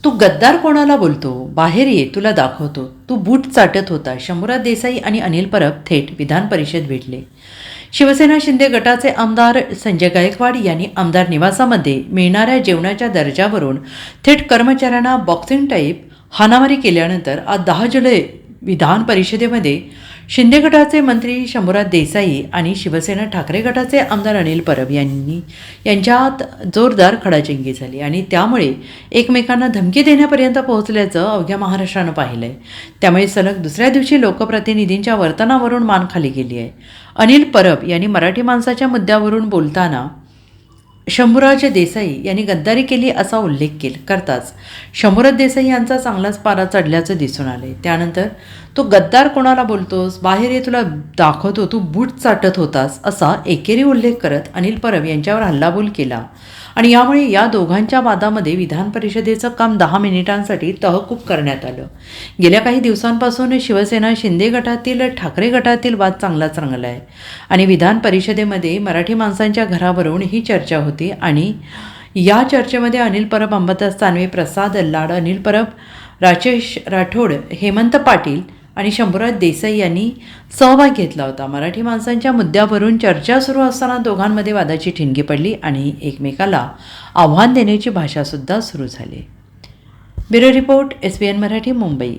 तू गद्दार कोणाला बोलतो? बाहेर ये, तुला दाखवतो. तू बूट चाटत होता. शंभूराज देसाई आणि अनिल परब थेट विधान परिषद भेटले. शिवसेना शिंदे गटाचे आमदार संजय गायकवाड यांनी आमदार निवासामध्ये मिळणाऱ्या जेवणाच्या दर्जावरून थेट कर्मचाऱ्यांना बॉक्सिंग टाईप हाणामारी केल्यानंतर आज 10 जुलै विधान परिषदेमध्ये शिंदे गटाचे मंत्री शंभूराज देसाई आणि शिवसेना ठाकरे गटाचे आमदार अनिल परब यांच्यात जोरदार खडाजंगी झाली आणि त्यामुळे एकमेकांना धमकी देण्यापर्यंत पोहोचल्याचं अवघ्या महाराष्ट्रानं पाहिलं आहे. त्यामुळे सलग दुसऱ्या दिवशी लोकप्रतिनिधींच्या वर्तनावरून मान खाली गेली आहे. अनिल परब यांनी मराठी माणसाच्या मुद्द्यावरून बोलताना शंभूराज देसाई यांनी गद्दारी केली असा उल्लेख करताच शंभूराज देसाई यांचा चांगलाच पारा चढल्याचं दिसून आले. त्यानंतर तो गद्दार कोणाला बोलतोस? बाहेर ये, तुला दाखवतो. तू बूट चाटत होतास असा एकेरी उल्लेख करत अनिल परब यांच्यावर हल्लाबोल केला आणि यामुळे या दोघांच्या वादामध्ये विधान परिषदेचं काम 10 मिनिटांसाठी तहकूब करण्यात आलं. गेल्या काही दिवसांपासून शिवसेना शिंदे गटातील ठाकरे गटातील वाद चांगलाच रंगला आहे आणि विधान परिषदेमध्ये मराठी माणसांच्या घरावरून ही चर्चा होती आणि या चर्चेमध्ये अनिल परब, अंबादास दानवे, प्रसाद लाड, अनिल परब, राजेश राठोड, हेमंत पाटील आणि शंभूराज देसाई यांनी सहभाग घेतला होता. मराठी माणसांच्या मुद्द्यावरून चर्चा सुरू असताना दोघांमध्ये वादाची ठिणगी पडली आणि एकमेकाला आव्हान देण्याची भाषासुद्धा सुरू झाली. Bureau report, SBN Marathi, Mumbai.